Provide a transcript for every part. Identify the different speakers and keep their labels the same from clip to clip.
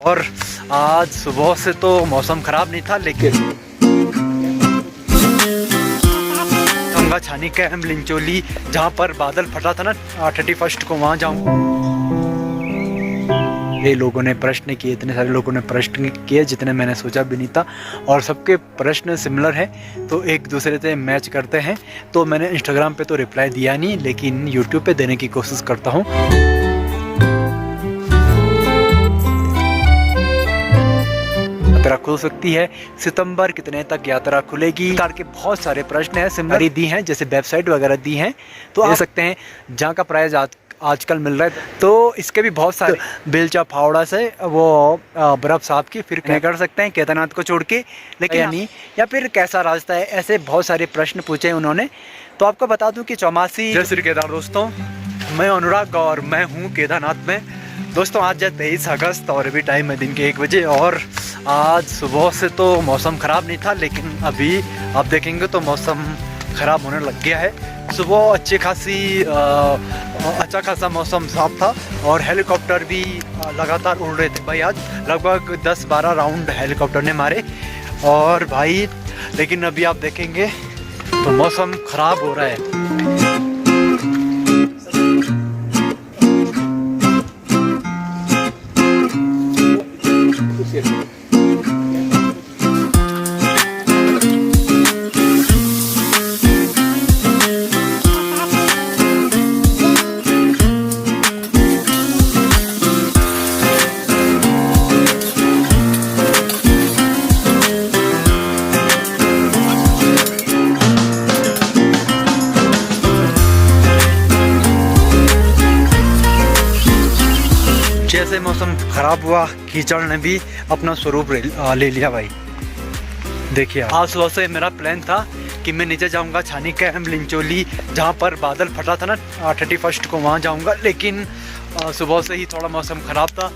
Speaker 1: और आज सुबह से तो मौसम ख़राब नहीं था, लेकिन गंगा छानी कैंप लिंचोली जहाँ पर बादल फटा था ना 31 को, वहाँ जाऊँ। ये लोगों ने प्रश्न किए, इतने सारे लोगों ने प्रश्न किए जितने मैंने सोचा भी नहीं था, और सबके प्रश्न सिमिलर हैं तो एक दूसरे से मैच करते हैं। तो मैंने इंस्टाग्राम पे तो रिप्लाई दिया नहीं, लेकिन यूट्यूब पे देने की कोशिश करता हूँ। यात्रा खुल सकती है, सितंबर कितने तक यात्रा खुलेगी, प्रकार के बहुत सारे प्रश्न हैं, सिमिलर दी हैं, जैसे वेबसाइट वगैरह दी हैं तो आ सकते हैं जहाँ का प्राइस आजकल मिल रहा है। तो इसके भी बहुत सारे बेलचा फावड़ा से वो बर्फ साहब की फिर क्या कर सकते हैं केदारनाथ को छोड़ के, लेकिन नहीं, या फिर कैसा रास्ता है, ऐसे बहुत सारे प्रश्न पूछे उन्होंने। तो आपको बता दूं कि 84 जय श्री केदार दोस्तों, मैं अनुराग और मैं हूँ केदारनाथ में। दोस्तों आज है 23 अगस्त और अभी टाइम है दिन के 1 बजे, और आज सुबह से तो मौसम ख़राब नहीं था, लेकिन अभी आप देखेंगे तो मौसम ख़राब होने लग गया है। सुबह अच्छा खासा मौसम साफ था और हेलीकॉप्टर भी लगातार उड़ रहे थे भाई। आज लगभग 10-12 राउंड हेलीकॉप्टर ने मारे और भाई, लेकिन अभी आप देखेंगे तो मौसम ख़राब हो रहा है। जैसे मौसम ख़राब हुआ, कीचड़ ने भी अपना स्वरूप ले लिया भाई। देखिए आज सुबह से मेरा प्लान था कि मैं नीचे जाऊंगा छानी कैंप लिंचोली जहाँ पर बादल फटा था ना 31 को, वहाँ जाऊंगा, लेकिन सुबह से ही थोड़ा मौसम ख़राब था,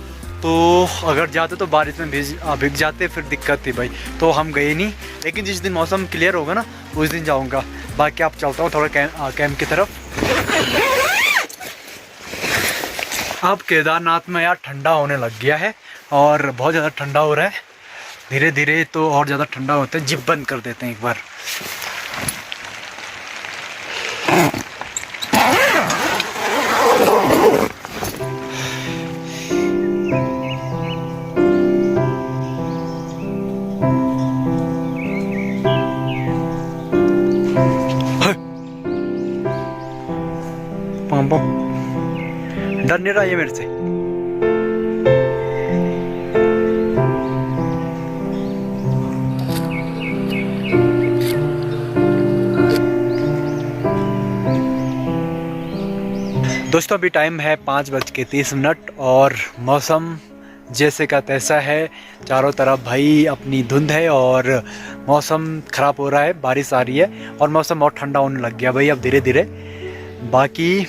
Speaker 1: तो अगर जाते तो बारिश में भीग जाते, फिर दिक्कत थी भाई, तो हम गए नहीं। लेकिन जिस दिन मौसम क्लियर होगा ना उस दिन जाऊँगा। बाकी आप चलता हूँ थोड़ा कैंप की तरफ। अब केदारनाथ में यार ठंडा होने लग गया है और बहुत ज़्यादा ठंडा हो रहा है, धीरे धीरे तो और ज़्यादा ठंडा होता है। जिप बंद कर देते हैं एक बार। डर नहीं रहा ये मेरे से। दोस्तों अभी टाइम है 5:30 और मौसम जैसे का तैसा है। चारों तरफ भाई अपनी धुंध है और मौसम ख़राब हो रहा है, बारिश आ रही है और मौसम और ठंडा होने लग गया भाई अब धीरे धीरे। बाकी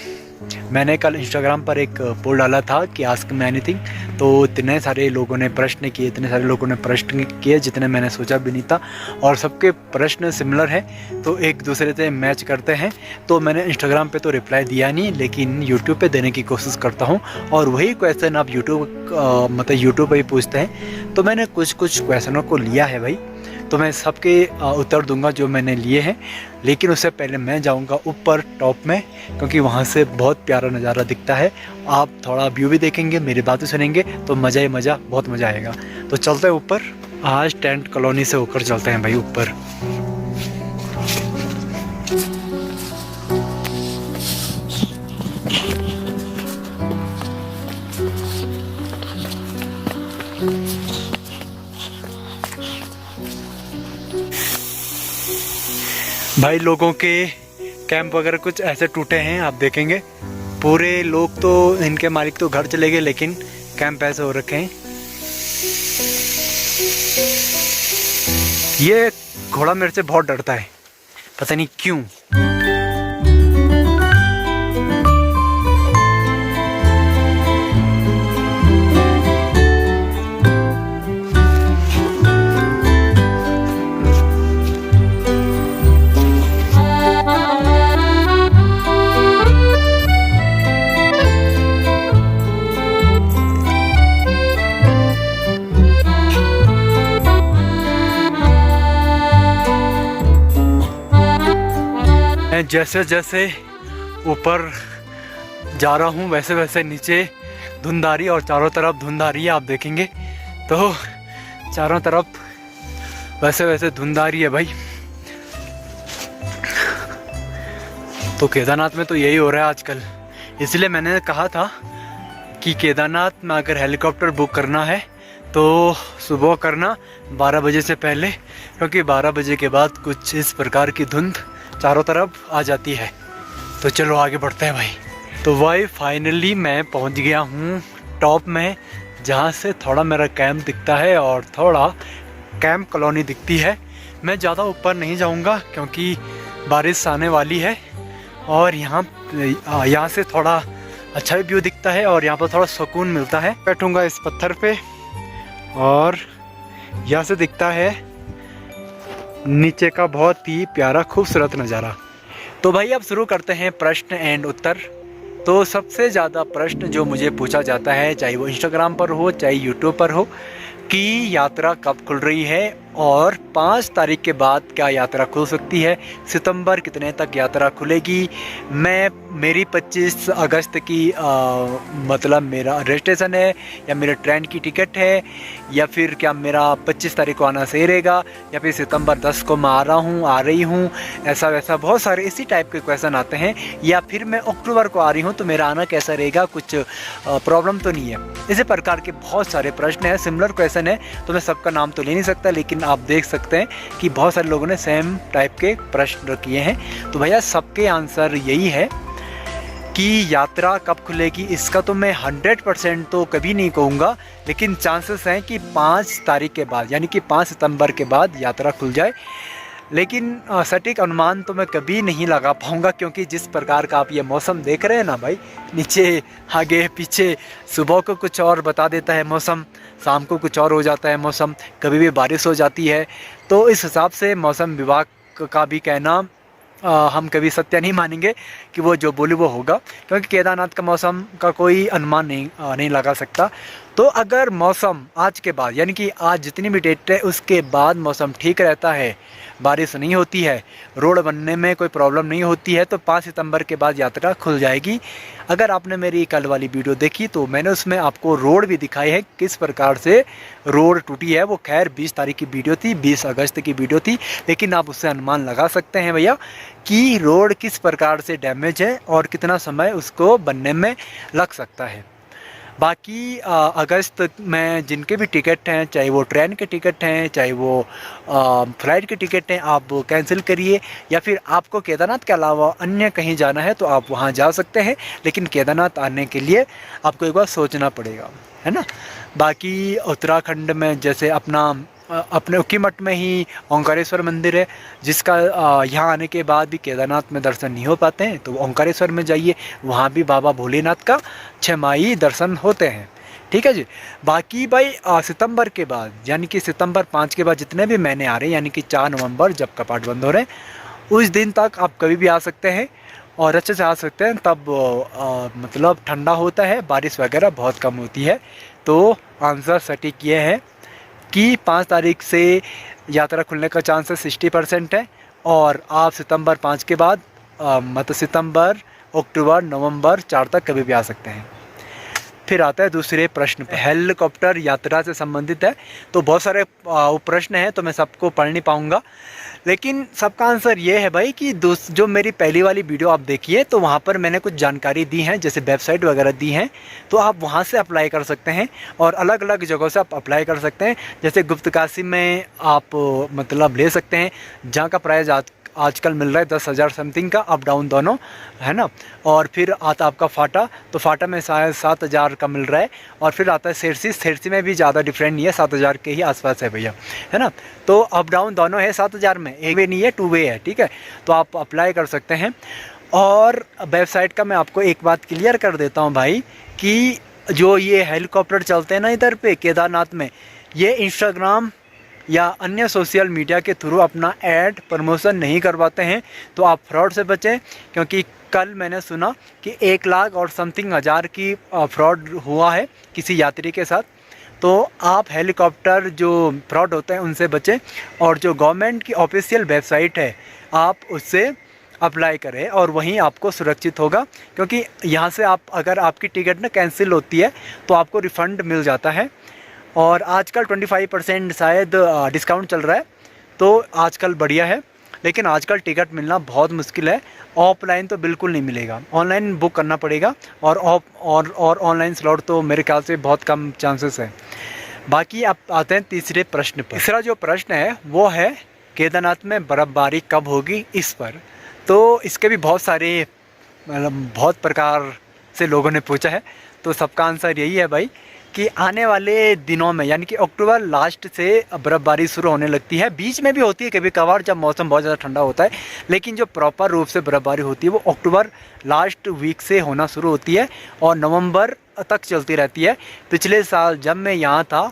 Speaker 1: मैंने कल इंस्टाग्राम पर एक पोल डाला था कि आस्क मी एनीथिंग, तो इतने सारे लोगों ने प्रश्न किए, इतने सारे लोगों ने प्रश्न किए जितने मैंने सोचा भी नहीं था, और सबके प्रश्न सिमिलर हैं तो एक दूसरे से मैच करते हैं। तो मैंने इंस्टाग्राम पे तो रिप्लाई दिया नहीं, लेकिन यूट्यूब पे देने की कोशिश करता हूँ, और वही क्वेश्चन आप यूट्यूब पे ही पूछते हैं, तो मैंने कुछ क्वेश्चनों को लिया है भाई, तो मैं सबके उत्तर दूंगा जो मैंने लिए हैं। लेकिन उससे पहले मैं जाऊंगा ऊपर टॉप में, क्योंकि वहाँ से बहुत प्यारा नज़ारा दिखता है। आप थोड़ा व्यू भी देखेंगे, मेरी बातें सुनेंगे तो मज़ा ही मज़ा, बहुत मज़ा आएगा। तो चलते हैं ऊपर। आज टेंट कॉलोनी से होकर चलते हैं भाई ऊपर। भाई लोगों के कैंप वगैरह कुछ ऐसे टूटे हैं, आप देखेंगे। पूरे लोग तो, इनके मालिक तो घर चले गए, लेकिन कैंप ऐसे हो रखे हैं। ये घोड़ा मेरे से बहुत डरता है, पता नहीं क्यों। मैं जैसे जैसे ऊपर जा रहा हूँ वैसे वैसे नीचे धुंध आ रही है और चारों तरफ धुंध आ रही है। आप देखेंगे तो चारों तरफ वैसे वैसे धुंध आ रही है भाई। तो केदारनाथ में तो यही हो रहा है आजकल, इसलिए मैंने कहा था कि केदारनाथ में अगर हेलीकॉप्टर बुक करना है तो सुबह करना 12 बजे से पहले, क्योंकि 12 बजे के बाद कुछ इस प्रकार की धुंध चारों तरफ आ जाती है। तो चलो आगे बढ़ते हैं भाई। तो भाई फाइनली मैं पहुंच गया हूं टॉप में, जहां से थोड़ा मेरा कैंप दिखता है और थोड़ा कैंप कॉलोनी दिखती है। मैं ज़्यादा ऊपर नहीं जाऊंगा क्योंकि बारिश आने वाली है और यहाँ से थोड़ा अच्छा व्यू दिखता है और यहाँ पर थोड़ा सुकून मिलता है। बैठूंगा इस पत्थर पे और यहाँ से दिखता है नीचे का बहुत ही प्यारा खूबसूरत नज़ारा। तो भाई अब शुरू करते हैं प्रश्न एंड उत्तर। तो सबसे ज़्यादा प्रश्न जो मुझे पूछा जाता है, चाहे वो इंस्टाग्राम पर हो चाहे यूट्यूब पर हो, कि यात्रा कब खुल रही है और 5 तारीख के बाद क्या यात्रा खुल सकती है, सितंबर कितने तक यात्रा खुलेगी। मेरी 25 अगस्त की मतलब मेरा रजिस्ट्रेशन है या मेरे ट्रेन की टिकट है, या फिर क्या मेरा 25 तारीख को आना सही रहेगा, या फिर सितंबर 10 को मैं आ रही हूँ, ऐसा वैसा बहुत सारे इसी टाइप के क्वेश्चन आते हैं। या फिर मैं अक्टूबर को आ रही हूँ तो मेरा आना कैसा रहेगा, कुछ प्रॉब्लम तो नहीं है। इसी प्रकार के बहुत सारे प्रश्न हैं, सिमिलर क्वेश्चन है। तो मैं सबका नाम तो ले नहीं सकता, लेकिन आप देख सकते हैं कि बहुत सारे लोगों ने सेम टाइप के प्रश्न किए हैं। तो भैया सबके आंसर यही है कि यात्रा कब खुलेगी इसका तो मैं 100% तो कभी नहीं कहूँगा, लेकिन चांसेस हैं कि 5 तारीख के बाद यानी कि 5 सितंबर के बाद यात्रा खुल जाए। लेकिन सटीक अनुमान तो मैं कभी नहीं लगा पाऊँगा, क्योंकि जिस प्रकार का आप ये मौसम देख रहे हैं ना भाई, नीचे आगे पीछे, सुबह को कुछ और बता देता है मौसम, शाम को कुछ और हो जाता है मौसम, कभी भी बारिश हो जाती है। तो इस हिसाब से मौसम विभाग का भी कहना हम कभी सत्य नहीं मानेंगे कि वो जो बोले वो होगा, क्योंकि केदारनाथ का मौसम का कोई अनुमान नहीं लगा सकता। तो अगर मौसम आज के बाद यानी कि आज जितनी भी डेट है उसके बाद मौसम ठीक रहता है, बारिश नहीं होती है, रोड बनने में कोई प्रॉब्लम नहीं होती है, तो 5 सितंबर के बाद यात्रा खुल जाएगी। अगर आपने मेरी कल वाली वीडियो देखी तो मैंने उसमें आपको रोड भी दिखाई है, किस प्रकार से रोड टूटी है। वो खैर 20 तारीख की वीडियो थी, 20 अगस्त की वीडियो थी, लेकिन आप उससे अनुमान लगा सकते हैं भैया कि रोड किस प्रकार से डैमेज है और कितना समय उसको बनने में लग सकता है। बाकी अगस्त में जिनके भी टिकट हैं, चाहे वो ट्रेन के टिकट हैं चाहे वो फ्लाइट के टिकट हैं, आप कैंसिल करिए। या फिर आपको केदारनाथ के अलावा अन्य कहीं जाना है तो आप वहाँ जा सकते हैं, लेकिन केदारनाथ आने के लिए आपको एक बार सोचना पड़ेगा, है ना। बाकी उत्तराखंड में जैसे अपने उखीमठ में ही ओंकारेश्वर मंदिर है, जिसका यहाँ आने के बाद भी केदारनाथ में दर्शन नहीं हो पाते हैं, तो ओंकारेश्वर में जाइए, वहाँ भी बाबा भोलेनाथ का 6 माही दर्शन होते हैं। ठीक है जी। बाकी भाई सितंबर के बाद यानी कि सितंबर 5 के बाद जितने भी महीने आ रहे हैं, यानी कि 4 नवंबर जब कपाट बंद हो रहे हैं, उस दिन तक आप कभी भी आ सकते हैं और अच्छे से आ सकते हैं। तब मतलब ठंडा होता है, बारिश वगैरह बहुत कम होती है। तो आंसर सटीक ये है कि 5 तारीख से यात्रा खुलने का चांसेस 60% है, और आप सितंबर 5 के बाद मतलब सितंबर, अक्टूबर, नवंबर 4 तक कभी भी आ सकते हैं। फिर आता है दूसरे प्रश्न पर, हेलीकॉप्टर यात्रा से संबंधित है। तो बहुत सारे प्रश्न हैं तो मैं सबको पढ़ नहीं पाऊँगा, लेकिन सबका आंसर ये है भाई कि जो मेरी पहली वाली वीडियो आप देखिए तो वहाँ पर मैंने कुछ जानकारी दी है, जैसे वेबसाइट वगैरह दी हैं, तो आप वहाँ से अप्लाई कर सकते हैं और अलग अलग जगहों से आप अप्लाई कर सकते हैं। जैसे गुप्तकाशी में आप मतलब ले सकते हैं, जहाँ का प्राइस आजकल मिल रहा है 10,000 समथिंग का, अप डाउन दोनों, है ना। और फिर आता आपका फाटा, तो फाटा में शायद 7,000 का मिल रहा है। और फिर आता है सिरसी में भी ज़्यादा डिफरेंट नहीं है, 7,000 के ही आसपास है भैया, है ना। तो अप डाउन दोनों है 7,000 में, एक वे नहीं है, 2 वे है, ठीक है। तो आप अप्लाई कर सकते हैं। और वेबसाइट का मैं आपको एक बात क्लियर कर देता हूँ भाई, कि जो ये हेलीकॉप्टर चलते हैं ना इधर पे केदारनाथ में, ये इंस्टाग्राम या अन्य सोशल मीडिया के थ्रू अपना ऐड प्रमोशन नहीं करवाते हैं। तो आप फ्रॉड से बचें, क्योंकि कल मैंने सुना कि 1 लाख और समथिंग हज़ार की फ्रॉड हुआ है किसी यात्री के साथ। तो आप हेलीकॉप्टर जो फ्रॉड होते हैं उनसे बचें, और जो गवर्नमेंट की ऑफिशियल वेबसाइट है आप उससे अप्लाई करें और वहीं आपको सुरक्षित होगा, क्योंकि यहाँ से आप अगर आपकी टिकट ना कैंसिल होती है तो आपको रिफ़ंड मिल जाता है। और आजकल 25% शायद डिस्काउंट चल रहा है, तो आजकल बढ़िया है। लेकिन आजकल टिकट मिलना बहुत मुश्किल है, ऑफलाइन तो बिल्कुल नहीं मिलेगा, ऑनलाइन बुक करना पड़ेगा। और ऑनलाइन स्लॉट तो मेरे ख्याल से बहुत कम चांसेस है। बाकी अब आते हैं तीसरे प्रश्न पर। तीसरा जो प्रश्न है वो है केदारनाथ में बर्फ़बारी कब होगी इस पर। तो इसके भी बहुत सारे बहुत प्रकार से लोगों ने पूछा है, तो सबका आंसर यही है भाई कि आने वाले दिनों में, यानी कि अक्टूबर लास्ट से बर्फ़बारी शुरू होने लगती है। बीच में भी होती है कभी कभार जब मौसम बहुत ज़्यादा ठंडा होता है, लेकिन जो प्रॉपर रूप से बर्फ़बारी होती है वो अक्टूबर लास्ट वीक से होना शुरू होती है और नवंबर तक चलती रहती है। पिछले साल जब मैं यहाँ था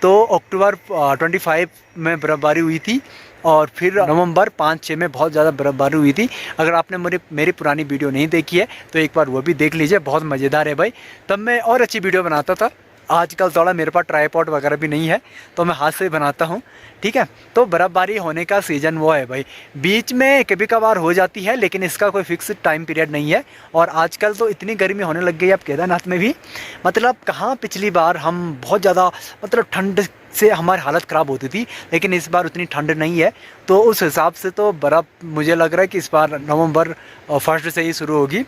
Speaker 1: तो अक्टूबर 25 में बर्फ़बारी हुई थी और फिर नवंबर 5-6 में बहुत ज़्यादा बर्फ़बारी हुई थी। अगर आपने मेरी पुरानी वीडियो नहीं देखी है तो एक बार वो भी देख लीजिए, बहुत मज़ेदार है भाई। तब मैं और अच्छी वीडियो बनाता था। आजकल थोड़ा मेरे पास ट्राइपॉड वगैरह भी नहीं है तो मैं हाथ से बनाता हूँ, ठीक है। तो बर्फ़बारी होने का सीज़न वो है भाई, बीच में कभी कभार हो जाती है लेकिन इसका कोई फिक्स टाइम पीरियड नहीं है। और आजकल तो इतनी गर्मी होने लग गई है अब केदारनाथ में भी, मतलब कहाँ पिछली बार हम बहुत ज़्यादा मतलब ठंड से हमारी हालत ख़राब होती थी, लेकिन इस बार उतनी ठंड नहीं है। तो उस हिसाब से तो बर्फ़ मुझे लग रहा है कि इस बार नवंबर 1 से ही शुरू होगी।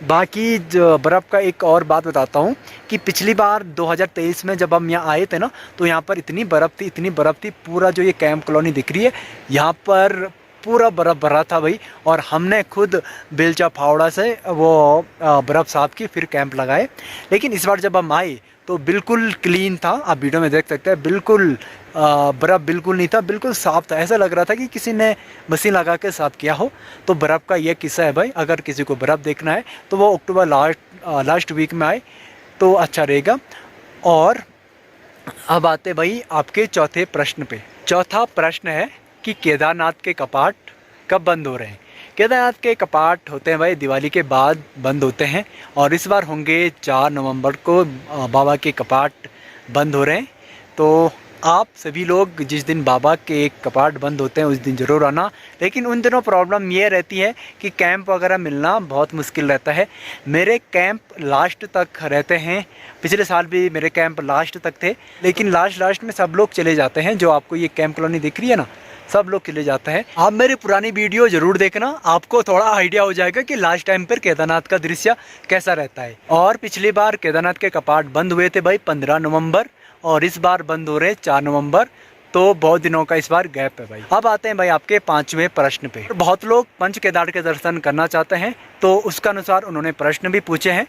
Speaker 1: बाकी जो बर्फ़ का एक और बात बताता हूँ कि पिछली बार 2023 में जब हम यहाँ आए थे ना, तो यहाँ पर इतनी बर्फ़ थी, पूरा जो ये कैंप कॉलोनी दिख रही है यहाँ पर पूरा बर्फ़ भरा था भाई। और हमने खुद बेलचा फावड़ा से वो बर्फ़ साफ़ की, फिर कैंप लगाए। लेकिन इस बार जब हम आए तो बिल्कुल क्लीन था, आप वीडियो में देख सकते हैं, बिल्कुल बर्फ़ बिल्कुल नहीं था, बिल्कुल साफ़ था। ऐसा लग रहा था कि किसी ने मशीन लगा के साफ़ किया हो। तो बर्फ़ का ये किस्सा है भाई, अगर किसी को बर्फ़ देखना है तो वो अक्टूबर लास्ट वीक में आए तो अच्छा रहेगा। और अब आते भाई आपके चौथे प्रश्न पे। चौथा प्रश्न है कि केदारनाथ के कपाट कब बंद हो रहे हैं। केदारनाथ के कपाट होते हैं भाई दिवाली के बाद बंद होते हैं, और इस बार होंगे 4 नवंबर को बाबा के कपाट बंद हो रहे हैं। तो आप सभी लोग जिस दिन बाबा के कपाट बंद होते हैं उस दिन ज़रूर आना। लेकिन उन दिनों प्रॉब्लम ये रहती है कि कैंप वगैरह मिलना बहुत मुश्किल रहता है। मेरे कैंप लास्ट तक रहते हैं, पिछले साल भी मेरे कैंप लास्ट तक थे, लेकिन लास्ट में सब लोग चले जाते हैं। जो आपको ये कैंप कॉलोनी दिख रही है ना, सब लोग चले जाते हैं। आप मेरी पुरानी वीडियो ज़रूर देखना, आपको थोड़ा आइडिया हो जाएगा कि लास्ट टाइम पर केदारनाथ का दृश्य कैसा रहता है। और पिछली बार केदारनाथ के कपाट बंद हुए थे भाई 15 नवंबर, और इस बार बंद हो रहे 4 नवंबर। तो बहुत दिनों का इस बार गैप है भाई। अब आते हैं भाई आपके 5वें प्रश्न पे। बहुत लोग पंच केदार के दर्शन करना चाहते हैं, तो उसका अनुसार उन्होंने प्रश्न भी पूछे हैं।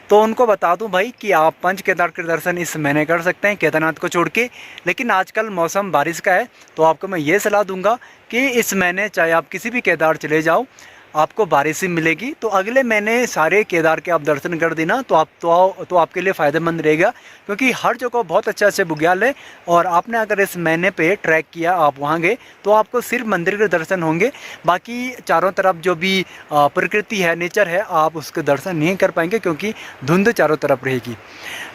Speaker 1: तो उनको बता दूं भाई कि आप पंच केदार के दर्शन इस महीने कर सकते हैं केदारनाथ को छोड़ के। लेकिन आजकल मौसम बारिश का है, तो आपको मैं ये सलाह दूंगा कि इस महीने चाहे आप किसी भी केदार चले जाओ, आपको बारिश ही मिलेगी। तो अगले महीने सारे केदार के आप दर्शन कर देना, तो आपके लिए फ़ायदेमंद रहेगा, क्योंकि हर जगह बहुत अच्छे बुग्याल है। और आपने अगर इस महीने पे ट्रैक किया, आप वहाँ गए, तो आपको सिर्फ मंदिर के दर्शन होंगे। बाकी चारों तरफ जो भी प्रकृति है, नेचर है, आप उसके दर्शन नहीं कर पाएंगे, क्योंकि धुंध चारों तरफ रहेगी।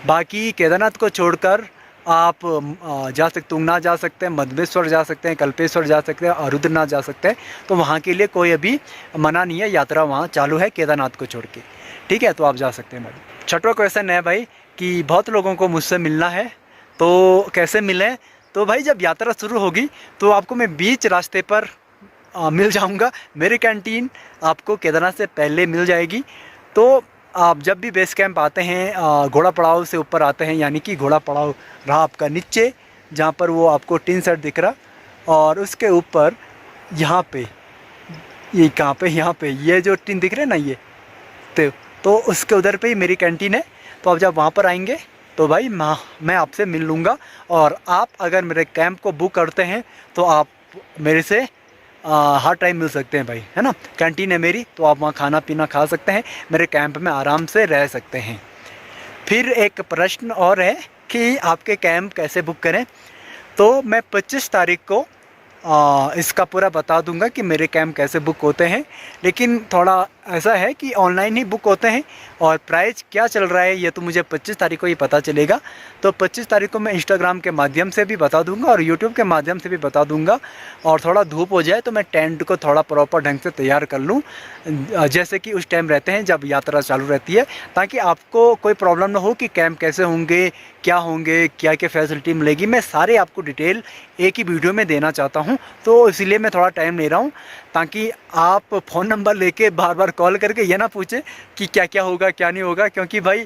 Speaker 1: बाकी केदारनाथ को छोड़कर आप तुंगनाथ जा सकते हैं, मधमेश्वर जा सकते हैं, कल्पेश्वर जा सकते हैं, और रुद्रनाथ जा सकते हैं। तो वहाँ के लिए कोई अभी मना नहीं है, यात्रा वहाँ चालू है केदारनाथ को छोड़ के, ठीक है। तो आप जा सकते हैं भाई। छठवां क्वेश्चन है भाई कि बहुत लोगों को मुझसे मिलना है, तो कैसे मिलें। तो भाई जब यात्रा शुरू होगी तो आपको मैं बीच रास्ते पर मिल जाऊँगा। मेरी कैंटीन आपको केदारनाथ से पहले मिल जाएगी। तो आप जब भी बेस कैंप आते हैं, घोड़ा पड़ाव से ऊपर आते हैं, यानी कि घोड़ा पड़ाव रहा आपका नीचे, जहाँ पर वो आपको टीन सेट दिख रहा, और उसके ऊपर यहाँ पे ये कहाँ पे, यहाँ पे ये जो टीन दिख रहे हैं ना, ये तो उसके उधर पे ही मेरी कैंटीन है। तो आप जब वहाँ पर आएंगे तो भाई मैं आपसे मिल लूँगा। और आप अगर मेरे कैंप को बुक करते हैं तो आप मेरे से हर टाइम मिल सकते हैं भाई, है ना। कैंटीन है मेरी, तो आप वहाँ खाना पीना खा सकते हैं, मेरे कैंप में आराम से रह सकते हैं। फिर एक प्रश्न और है कि आपके कैंप कैसे बुक करें। तो मैं 25 तारीख को इसका पूरा बता दूंगा कि मेरे कैंप कैसे बुक होते हैं। लेकिन थोड़ा ऐसा है कि ऑनलाइन ही बुक होते हैं और प्राइस क्या चल रहा है ये तो मुझे 25 तारीख को ही पता चलेगा। तो 25 तारीख को मैं इंस्टाग्राम के माध्यम से भी बता दूंगा और यूट्यूब के माध्यम से भी बता दूंगा। और थोड़ा धूप हो जाए तो मैं टेंट को थोड़ा प्रॉपर ढंग से तैयार कर लूँ, जैसे कि उस टाइम रहते हैं जब यात्रा चालू रहती है, ताकि आपको कोई प्रॉब्लम ना हो कि कैंप कैसे होंगे, क्या होंगे, क्या क्या फैसिलिटी मिलेगी। मैं सारे आपको डिटेल एक ही वीडियो में देना चाहता हूँ, तो इसीलिए मैं थोड़ा टाइम ले रहा हूँ, ताकि आप फ़ोन नंबर लेके बार बार कॉल करके ये ना पूछें कि क्या क्या होगा क्या नहीं होगा, क्योंकि भाई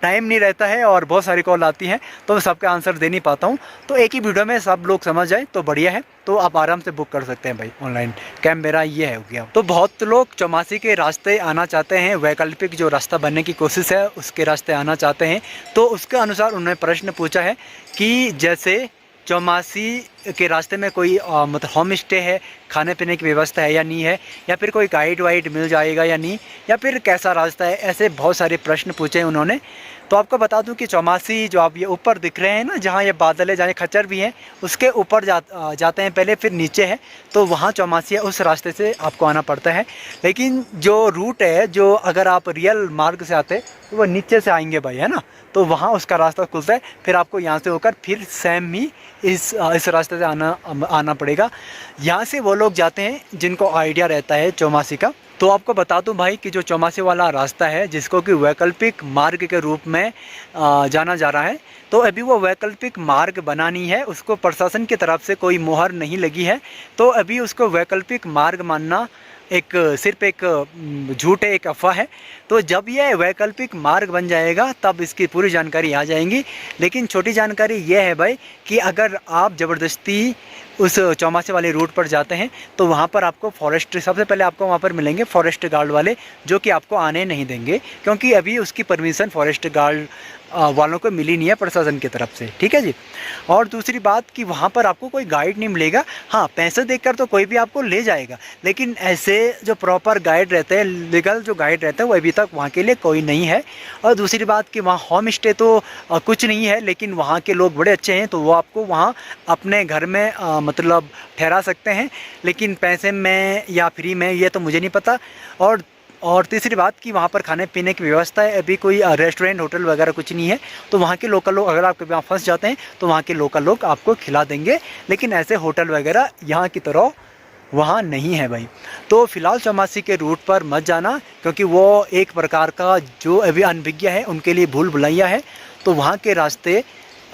Speaker 1: टाइम नहीं रहता है और बहुत सारी कॉल आती हैं तो मैं सबका आंसर दे नहीं पाता हूँ। तो एक ही वीडियो में सब लोग समझ जाए तो बढ़िया है। तो आप आराम से बुक कर सकते हैं भाई ऑनलाइन। कैंप मेरा ये है हो गया। तो बहुत लोग चौमासी के रास्ते आना चाहते हैं, वैकल्पिक जो रास्ता बनने की कोशिश है उसके रास्ते आना चाहते हैं। तो उसके अनुसार उन्होंने प्रश्न पूछा है कि जैसे चौमासी के रास्ते में कोई मतलब होम स्टे है, खाने पीने की व्यवस्था है या नहीं है, या फिर कोई गाइड वाइड मिल जाएगा या नहीं, या फिर कैसा रास्ता है, ऐसे बहुत सारे प्रश्न पूछे उन्होंने। तो आपको बता दूं कि चौमासी जो आप ये ऊपर दिख रहे हैं ना, जहाँ ये बादल है, जहाँ ये खच्चर भी हैं, उसके ऊपर जाते हैं पहले, फिर नीचे है, तो वहाँ चौमासी है, उस रास्ते से आपको आना पड़ता है। लेकिन जो रूट है, जो अगर आप रियल मार्ग से आते तो वो नीचे से आएंगे भाई, है ना, तो वहाँ उसका रास्ता खुलता है। फिर आपको यहाँ से होकर फिर सेम ही इस रास्ते से आना पड़ेगा। यहाँ से वो लोग जाते हैं जिनको आइडिया रहता है चौमासी का। तो आपको बता दूं भाई कि जो चौमासी वाला रास्ता है, जिसको कि वैकल्पिक मार्ग के रूप में जाना जा रहा है, तो अभी वो वैकल्पिक मार्ग बना नहीं है, उसको प्रशासन की तरफ से कोई मुहर नहीं लगी है। तो अभी उसको वैकल्पिक मार्ग मानना सिर्फ एक झूठ है, एक अफवाह है। तो जब ये वैकल्पिक मार्ग बन जाएगा तब इसकी पूरी जानकारी आ जाएंगी। लेकिन छोटी जानकारी ये है भाई कि अगर आप ज़बरदस्ती उस चौमासी वाले रूट पर जाते हैं तो वहाँ पर आपको फॉरेस्ट, सबसे पहले आपको वहाँ पर मिलेंगे फॉरेस्ट गार्ड वाले, जो कि आपको आने नहीं देंगे, क्योंकि अभी उसकी परमिशन फॉरेस्ट गार्ड वालों को मिली नहीं है प्रशासन की तरफ से, ठीक है जी। और दूसरी बात कि वहाँ पर आपको कोई गाइड नहीं मिलेगा। हाँ, पैसे देकर तो कोई भी आपको ले जाएगा, लेकिन ऐसे जो प्रॉपर गाइड रहते हैं, लीगल जो गाइड रहते हैं, वो अभी तक वहाँ के लिए कोई नहीं है। और दूसरी बात कि वहाँ होम स्टे तो कुछ नहीं है, लेकिन वहाँ के लोग बड़े अच्छे हैं, तो वो आपको वहाँ अपने घर में मतलब ठहरा सकते हैं, लेकिन पैसे में या फ्री में ये तो मुझे नहीं पता। और तीसरी बात कि वहाँ पर खाने पीने की व्यवस्था है, अभी कोई रेस्टोरेंट होटल वगैरह कुछ नहीं है। तो वहाँ के लोकल लोग, अगर आप कभी वहाँ फंस जाते हैं तो वहाँ के लोकल लोग आपको खिला देंगे, लेकिन ऐसे होटल वगैरह यहाँ की तरह वहाँ नहीं है भाई। तो फ़िलहाल चौमासी के रूट पर मत जाना, क्योंकि वो एक प्रकार का जो अभी अनभिज्ञ है उनके लिए भूल भुलैया है। तो वहाँ के रास्ते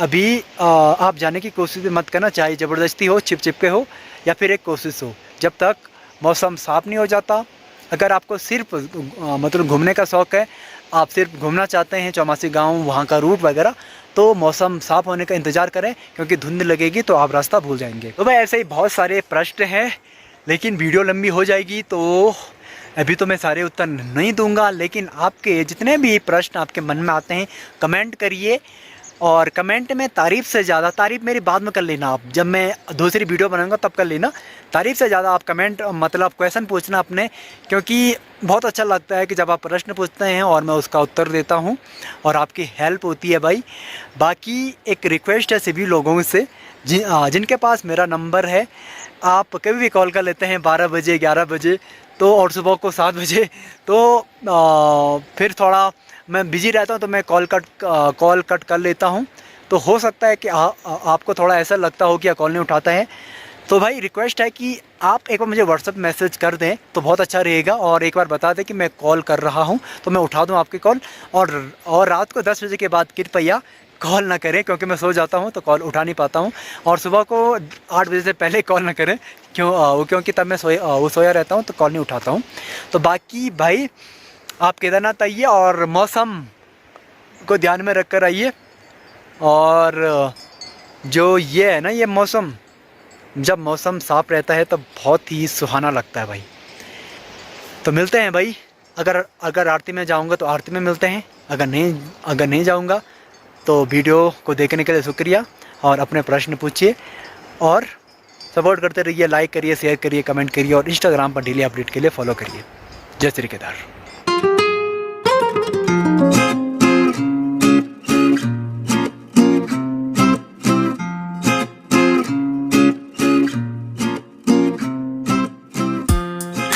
Speaker 1: अभी आप जाने की कोशिश मत करना, चाहे ज़बरदस्ती हो, छिप के हो, या फिर एक कोशिश हो, जब तक मौसम साफ़ नहीं हो जाता। अगर आपको सिर्फ मतलब घूमने का शौक़ है, आप सिर्फ घूमना चाहते हैं चौमासी गांव, वहाँ का रूट वगैरह, तो मौसम साफ़ होने का इंतज़ार करें, क्योंकि धुंध लगेगी तो आप रास्ता भूल जाएंगे। तो भाई ऐसे ही बहुत सारे प्रश्न हैं, लेकिन वीडियो लंबी हो जाएगी, तो अभी तो मैं सारे उत्तर नहीं दूंगा। लेकिन आपके जितने भी प्रश्न आपके मन में आते हैं कमेंट करिए, और कमेंट में तारीफ़ से ज़्यादा, तारीफ़ मेरी बाद में कर लेना, आप जब मैं दूसरी वीडियो बनाऊंगा तब कर लेना। तारीफ़ से ज़्यादा आप कमेंट मतलब क्वेश्चन पूछना अपने, क्योंकि बहुत अच्छा लगता है कि जब आप प्रश्न पूछते हैं और मैं उसका उत्तर देता हूं और आपकी हेल्प होती है भाई। बाकी एक रिक्वेस्ट है सभी लोगों से जिनके पास मेरा नंबर है, आप कभी भी कॉल कर लेते हैं 12 बजे 11 बजे तो, और सुबह को 7 बजे, तो फिर थोड़ा मैं बिज़ी रहता हूँ तो मैं कॉल कट कर लेता हूँ। तो हो सकता है कि आपको थोड़ा ऐसा लगता हो कि कॉल नहीं उठाता है, तो भाई रिक्वेस्ट है कि आप एक बार मुझे व्हाट्सअप मैसेज कर दें तो बहुत अच्छा रहेगा, और एक बार बता दें कि मैं कॉल कर रहा हूँ तो मैं उठा दूँ आपकी कॉल। और रात को 10 बजे के बाद कृपया कॉल ना करें, क्योंकि मैं सो जाता हूँ तो कॉल उठा नहीं पाता हूँ। और सुबह को 8 बजे से पहले कॉल ना करें, क्योंकि तब मैं सोया रहता हूँ तो कॉल नहीं उठाता हूँ। तो बाकी भाई आप केदारनाथ आइए और मौसम को ध्यान में रख कर आइए। और जो ये है ना, ये मौसम, जब मौसम साफ़ रहता है तब बहुत ही सुहाना लगता है भाई। तो मिलते हैं भाई, अगर आरती में जाऊंगा तो आरती में मिलते हैं, अगर नहीं जाऊंगा तो वीडियो को देखने के लिए शुक्रिया। और अपने प्रश्न पूछिए और सपोर्ट करते रहिए, लाइक करिए, शेयर करिए, कमेंट करिए, और इंस्टाग्राम पर डेली अपडेट के लिए फॉलो करिए। जय श्री केदार।